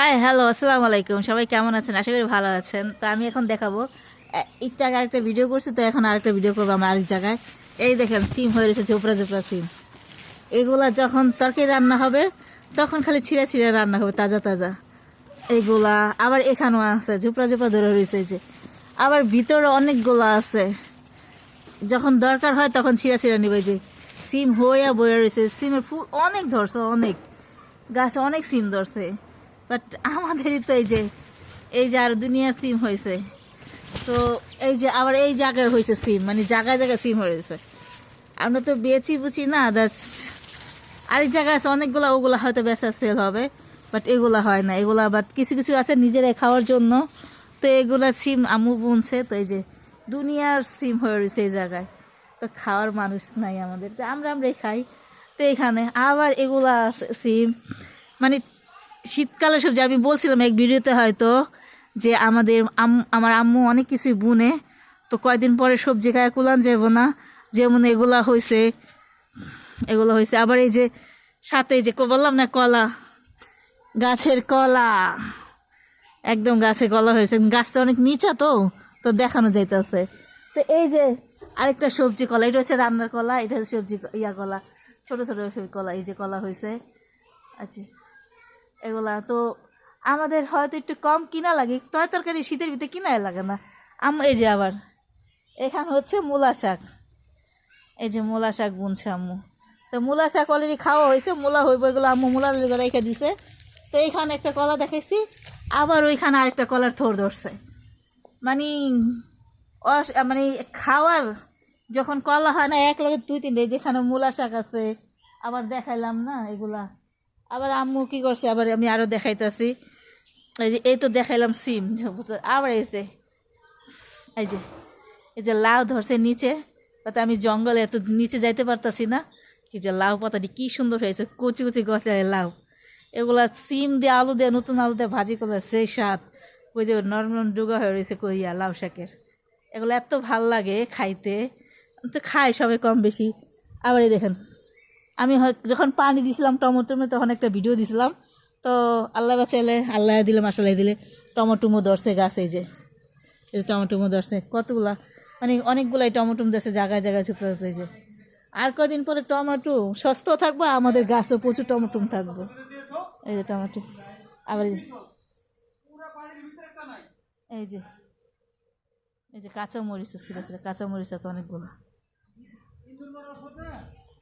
Hi hello আসসালামু আলাইকুম, সবাই কেমন আছেন? আশা করি ভালো আছেন। তো আমি এখন দেখাবো একটু আগে আরেকটা ভিডিও করছি, তো এখন আরেকটা ভিডিও করবো আমরা আরেক জায়গায়। এই দেখেন সিম হয়ে রয়েছে, ঝোপড়া ঝোপড়া সিম। এগুলা যখন তরকারি রান্না হবে তখন খালি ছিঁড়ে ছিঁড়ে রান্না হবে, তাজা তাজা। এইগুলা আবার এখানেও আছে, ঝোপড়া ঝোপড়া ধরে রয়েছে এই যে। আবার ভিতরে অনেকগুলা আছে, যখন দরকার হয় তখন ছিঁড়া ছিঁড়া নিবে। যে সিম হইয়া বইয়া রয়েছে, সিমের ফুল অনেক ধরছে, অনেক গাছে অনেক সিম ধরছে। বাট আমাদেরই তো এই যে আর দুনিয়া সিম হয়েছে। তো এই যে আবার এই জায়গায় হয়েছে সিম, মানে জায়গায় জায়গায় সিম হয়েছে। আমরা তো বেচি বুঝি না, আরেক জায়গায় আছে অনেকগুলা, ওগুলা হয়তো বেচা সেল হবে, বাট এগুলা হয় না। এগুলা বাট কিছু কিছু আছে নিজেরাই খাওয়ার জন্য। তো এগুলা সিম আম্মু বুনছে, তো এই যে দুনিয়ার সিম হয়ে রয়েছে এই জায়গায়। তো খাওয়ার মানুষ নাই আমাদের, তো আমরাই খাই। তো এখানে আবার এগুলা সিম, মানে শীতকালে সবজি। আমি বলছিলাম এক ভিডিওতে হয়তো যে আমার আম্মু অনেক কিছুই বুনে, তো কয়দিন পরে সবজি খায় কুলান যাব না। যেমন এগুলো হয়েছে আবার এই যে সাথে এই যে বললাম না, কলা, গাছের কলা, একদম গাছের কলা হয়েছে। গাছটা অনেক নিচা, তো তো দেখানো যাইতেছে। তো এই যে আরেকটা সবজি কলা, এটা হচ্ছে রান্নার কলা, এটা হচ্ছে সবজি কলা, ছোট ছোট কলা। এই যে কলা হয়েছে, আচ্ছা এগুলা তো আমাদের হয়তো একটু কম কিনা লাগে, তরকারি শীতের ভিতরে কিনাই লাগে না। এই যে আবার এখানে হচ্ছে মূলা শাক, এই যে মূলা শাক বুনছে আম্মু। তো মূলা শাক অলরেডি খাওয়া হয়েছে, মূলা হইব এগুলো আম্মু মূলা রেখে দিছে। তো এইখানে একটা কলা দেখাইছি, আবার ওইখানে আরেকটা কলার থোর ধরছে। মানে মানে খাওয়ার যখন কলা হয় না এক লগে দুই তিনটে, যেখানে মূলা শাক আছে। আবার দেখাইলাম না এগুলা। আবার আম্মু কি করছে, আবার আমি আরো দেখাইতেছি। এই তো দেখাইলাম সিম, আবার এই যে লাউ ধরছে নিচে। তাতে আমি জঙ্গলে এত নিচে যাইতে পারতাছি না। কি যে লাউ পাতাটি কি সুন্দর হয়েছে, কচি কচি গচায় লাউ। এগুলা সিম দিয়ে আলু দিয়ে, নতুন আলু দিয়ে ভাজি করলে সেই স্বাদ। ওই যে নরম ডুগা হয়ে রয়েছে কইয়া লাউ শাকের, এগুলো এত ভাল লাগে খাইতে। তো খাই সবাই কম বেশি। আবার এই দেখেন, আমি যখন পানি দিছিলাম টমেটো, তখন একটা ভিডিও দিছিলাম। তো আল্লাহ বাঁচাইলে, আল্লাহ দিলে মাসাল্লাহ দিলে টমেটোমো ধরছে গাছ। এই যে টমেটোমো ধরছে কতগুলা, মানে অনেকগুলাই টমেটো ধরছে জায়গায় জায়গায় চুপড়ে হয়েছে। আর কদিন পরে টমেটো সস্তাও থাকবো, আমাদের গাছও প্রচুর টমেটো থাকবো। এই যে টমেটো, আবার এই যে এই যে কাঁচা মরিচ ছিল, কাঁচা মরিচ আছে অনেকগুলো।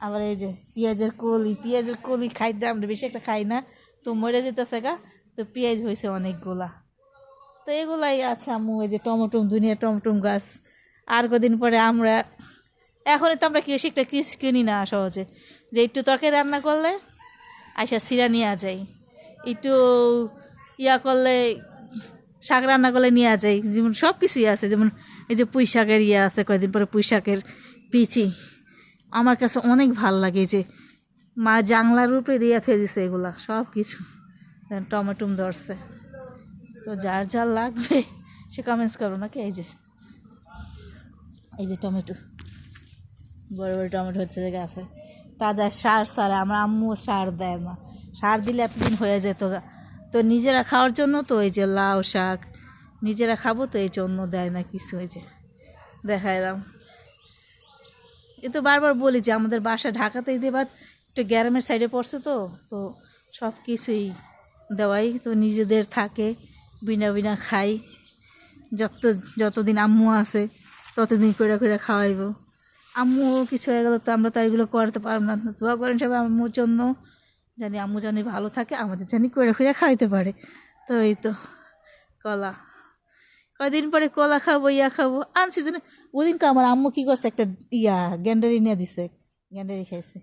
আবার এই যে পেঁয়াজের কলি খাইতে আমরা বেশি একটা খাই না, তো মরে যেতেছে গা। তো পেঁয়াজ হয়েছে অনেকগুলা। তো এগুলাই আছে আম্মু। এই যে টমেটো, দুনিয়া টমেটো গাছ। আর কদিন পরে আমরা, এখনই তো আমরা বেশি একটা কিনি না সহজে, যে একটু তরকারি রান্না করলে আইসা সিরা নিয়ে যাই, একটু করলে শাক রান্না করলে নিয়ে যাই। যেমন সব কিছুই আছে, যেমন এই যে পুঁই শাকের আছে, কয়েকদিন পরে পুঁই শাকের পিচি। আমার কাছে অনেক ভাল লাগে যে মা জাংলার উপরে দিয়ে থয়ে দিছে এগুলা সব কিছু। টমেটো ধরছে, তো যার যার লাগবে সে কমেন্টস করো নাকি। এই যে টমেটো, বড় বড় টমেটো হচ্ছে যে গাছে, তাজা সার সারে। আমার আম্মু সার দেয় না, সার দিলে এতদিন হয়ে যেত। তো নিজেরা খাওয়ার জন্য, তো এই যে লাউ শাক নিজেরা খাবো, তো এই জন্য দেয় না কিছু। এই যে দেখাইলাম। এ তো বারবার বলি যে আমাদের বাসা ঢাকাতেই দেবা, একটু গ্রামের সাইডে পড়ছে, তো তো সব কিছুই দেওয়াই তো নিজেদের থাকে, বিনা বিনা খাই। যতদিন আম্মু আছে ততদিন করে করে খাওয়াইব। আম্মু কিছু হয়ে গেল তো আমরা তো এগুলো করতে পারবো না। দোয়া করেন সবাই আম্মুর জন্য, জানি আম্মু জানি ভালো থাকে, আমাদের জানি করে করে খাইতে পারে। তো এই তো কলা, কয়দিন পরে কলা খাবো, খাবো আনছি জানি। ওদিনকে আমার আম্মু কি করছে, একটা গ্যান্ডারি নিয়ে দিছে, গ্যান্ডারি খাইছে।